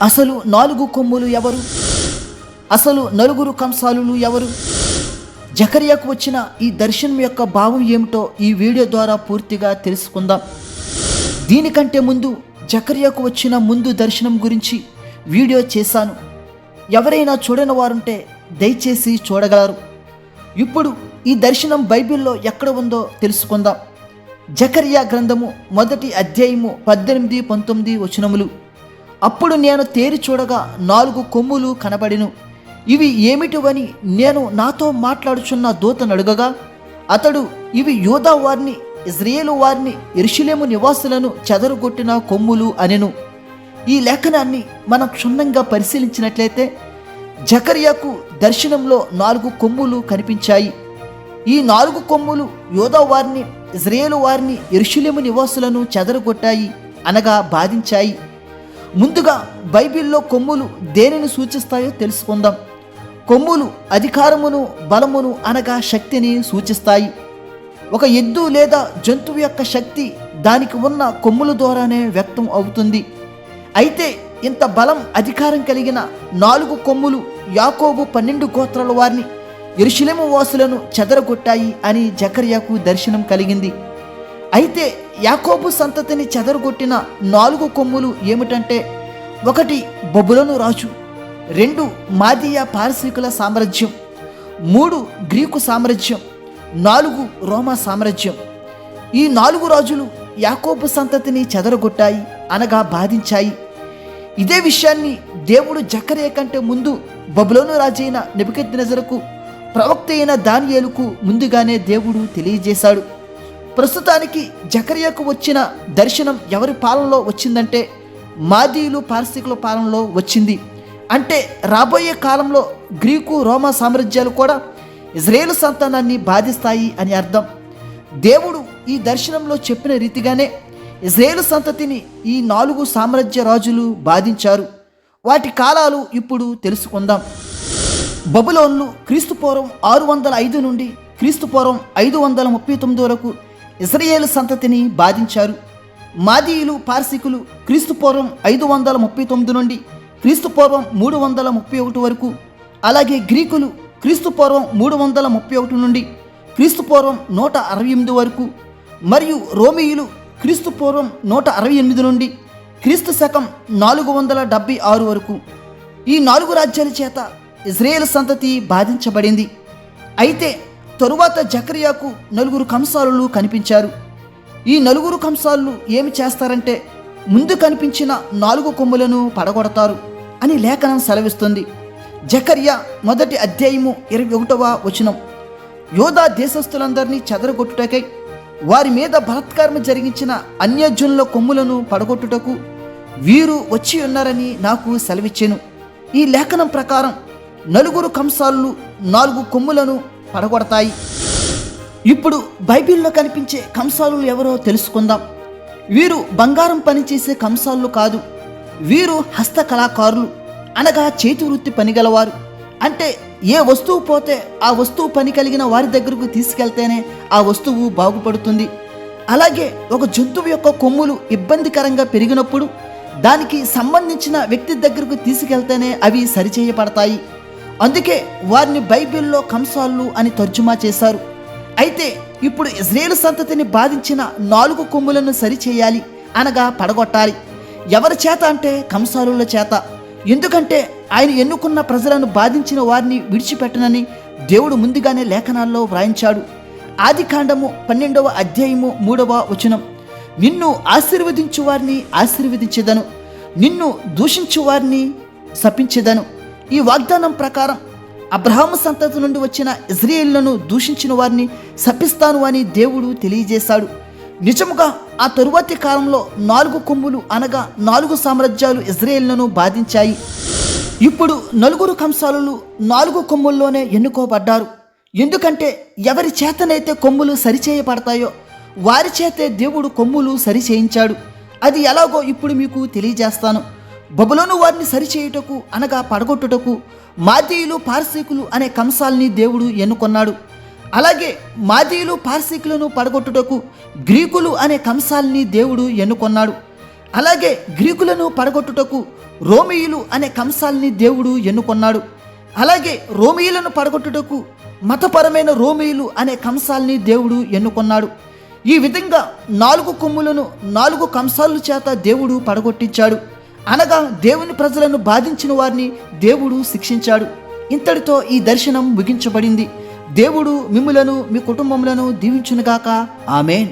అసలు 4 కొమ్ములు ఎవరు? అసలు నలుగురు కంసాలులు ఎవరు? జకర్యాకు వచ్చిన ఈ దర్శనం యొక్క భావం ఏమిటో ఈ వీడియో ద్వారా పూర్తిగా తెలుసుకుందాం. దీనికంటే ముందు జకర్యాకు వచ్చిన ముందు దర్శనం గురించి వీడియో చేశాను. ఎవరైనా చూడని వారుంటే దయచేసి చూడగలరు. ఇప్పుడు ఈ దర్శనం బైబిల్లో ఎక్కడ ఉందో తెలుసుకుందాం. జకర్యా గ్రంథము 1వ అధ్యాయము 18, 19 వచనములు. అప్పుడు నేను తేరి చూడగా 4 కొమ్ములు కనబడెను. ఇవి ఏమిటివని నేను నాతో మాట్లాడుచున్న దూతను అడుగగా అతడు, ఇవి యూదా వారిని, ఇజ్రాయేలు వారిని, యెరూషలేము నివాసులను చెదరగొట్టిన కొమ్ములు అనెను. ఈ లేఖనాన్ని మనం క్షుణ్ణంగా పరిశీలించినట్లయితే జకర్యాకు దర్శనంలో 4 కొమ్ములు కనిపించాయి. ఈ 4 కొమ్ములు యూదా వారిని, ఇజ్రాయేలు వారిని, యెరూషలేము నివాసులను చెదరగొట్టాయి, అనగా బాధించాయి. ముందుగా బైబిల్లో కొమ్ములు దేనిని సూచిస్తాయో తెలుసుకుందాం. కొమ్ములు అధికారమును, బలమును అనగా శక్తిని సూచిస్తాయి. ఒక ఎద్దు లేదా జంతువు యొక్క శక్తి దానికి ఉన్న కొమ్ముల ద్వారానే వ్యక్తం అవుతుంది. అయితే ఇంత బలం, అధికారం కలిగిన 4 కొమ్ములు యాకోబు 12 గోత్రాల వారిని, యెరూషలేము వాసులను చెదరగొట్టాయి అని జకర్యాకు దర్శనం కలిగింది. అయితే యాకోబు సంతతిని చెదరగొట్టిన 4 కొమ్ములు ఏమిటంటే, 1 బబులోను రాజు, 2 మాదీయ పారసీకుల సామ్రాజ్యం, 3 గ్రీకు సామ్రాజ్యం, 4 రోమా సామ్రాజ్యం. ఈ 4 రాజులు యాకోబు సంతతిని చెదరగొట్టాయి, అనగా బాధించాయి. ఇదే విషయాన్ని దేవుడు జకర్యా కంటే ముందు బబులోను రాజైన నెబుకద్నెజరుకు, ప్రవక్త అయిన దానియేలుకు ముందుగానే దేవుడు తెలియజేశాడు. ప్రస్తుతానికి జకర్యాకు వచ్చిన దర్శనం ఎవరి పాలనలో వచ్చిందంటే మాదీయులు, పారసీకుల పాలనలో వచ్చింది. అంటే రాబోయే కాలంలో గ్రీకు, రోమా సామ్రాజ్యాలు కూడా ఇజ్రాయేలు సంతానాన్ని బాధిస్తాయి అని అర్థం. దేవుడు ఈ దర్శనంలో చెప్పిన రీతిగానే ఇజ్రాయేలు సంతతిని ఈ 4 సామ్రాజ్య రాజులు బాధించారు. వాటి కాలాలు ఇప్పుడు తెలుసుకుందాం. బబులోన్లు క్రీస్తుపూర్వం 605 నుండి క్రీస్తుపూర్వం 539 వరకు ఇజ్రాయేలు సంతతిని బాధించారు. మాదీయులు, పార్సీకులు క్రీస్తుపూర్వం 539 నుండి క్రీస్తుపూర్వం 331 వరకు, అలాగే గ్రీకులు క్రీస్తుపూర్వం 331 నుండి క్రీస్తుపూర్వం 168 వరకు, మరియు రోమియులు క్రీస్తుపూర్వం 168 నుండి క్రీస్తు శకం 476 వరకు. ఈ 4 రాజ్యాల చేత ఇజ్రాయేలు సంతతి బాధించబడింది. అయితే తరువాత జకర్యాకు 4 కంసాలులు కనిపించారు. ఈ 4 కంసాలు ఏమి చేస్తారంటే, ముందు కనిపించిన 4 కొమ్ములను పడగొడతారు అని లేఖనం సెలవిస్తుంది. జకర్యా 1వ అధ్యాయము 21వ వచనం. యోధా దేశస్థులందరినీ చెదరగొట్టుటకై వారి మీద బలాత్కారం జరిగించిన అన్యజనుల కొమ్ములను పడగొట్టుటకు వీరు వచ్చి ఉన్నారని నాకు సెలవిచ్చెను. ఈ లేఖనం ప్రకారం 4 కంసాలు 4 కొమ్ములను పడగొడతాయి. ఇప్పుడు బైబిల్లో కనిపించే కంసాలు ఎవరో తెలుసుకుందాం. వీరు బంగారం పనిచేసే కంసాలు కాదు. వీరు హస్తకళాకారులు, అనగా చేతి వృత్తి పనిగలవారు. అంటే ఏ వస్తువు పోతే ఆ వస్తువు పని కలిగిన వారి దగ్గరకు తీసుకెళ్తేనే ఆ వస్తువు బాగుపడుతుంది. అలాగే ఒక జంతువు యొక్క కొమ్ములు ఇబ్బందికరంగా పెరిగినప్పుడు దానికి సంబంధించిన వ్యక్తి దగ్గరకు తీసుకెళ్తేనే అవి సరిచేయబడతాయి. అందుకే వారిని బైబిల్లో కంసాలు అని తర్జుమా చేశారు. అయితే ఇప్పుడు ఇజ్రాయేలు సంతతిని బాధించిన 4 కొమ్ములను సరిచేయాలి, అనగా పడగొట్టాలి. ఎవరి చేత అంటే కంసాలుల చేత. ఎందుకంటే ఆయన ఎన్నుకున్న ప్రజలను బాధించిన వారిని విడిచిపెట్టనని దేవుడు ముందుగానే లేఖనాల్లో వ్రాయించాడు. ఆదికాండము 12వ అధ్యాయము 3వ వచనం. నిన్ను ఆశీర్వదించు వారిని ఆశీర్వదించెదను, నిన్ను దూషించు వారిని శపించెదను. ఈ వాగ్దానం ప్రకారం అబ్రహాము సంతతి నుండి వచ్చిన ఇజ్రాయేలులను దూషించిన వారిని శపిస్తాను అని దేవుడు తెలియజేశాడు. నిజముగా ఆ తరువాతి కాలంలో 4 కొమ్ములు, అనగా 4 సామ్రాజ్యాలు ఇజ్రాయేలులను బాధించాయి. ఇప్పుడు 4 కంసాలు 4 కొమ్ముల్లోనే ఎన్నుకోబడ్డారు. ఎందుకంటే ఎవరి చేతనైతే కొమ్ములు సరిచేయబడతాయో వారి చేతే దేవుడు కొమ్ములు సరిచేయించాడు. అది ఎలాగో ఇప్పుడు మీకు తెలియజేస్తాను. బబులోను వారిని సరిచేయుటకు, అనగా పడగొట్టుటకు మాదీయులు, పార్సీకులు అనే కంసాల్ని దేవుడు ఎన్నుకొన్నాడు. అలాగే మాదీయులు, పార్సీకులను పడగొట్టుటకు గ్రీకులు అనే కంసాల్ని దేవుడు ఎన్నుకొన్నాడు. అలాగే గ్రీకులను పడగొట్టుటకు రోమీయులు అనే కంసాల్ని దేవుడు ఎన్నుకొన్నాడు. అలాగే రోమీయులను పడగొట్టుటకు మతపరమైన రోమీయులు అనే కంసాల్ని దేవుడు ఎన్నుకొన్నాడు. ఈ విధంగా 4 కొమ్ములను 4 కంసాల చేత దేవుడు పడగొట్టించాడు. అనగా దేవుని ప్రజలను బాధించిన వారిని దేవుడు శిక్షించాడు. ఇంతటితో ఈ దర్శనం ముగించబడింది. దేవుడు మిమ్ములను మీ కుటుంబములను దీవించునుగాక. ఆమేన్.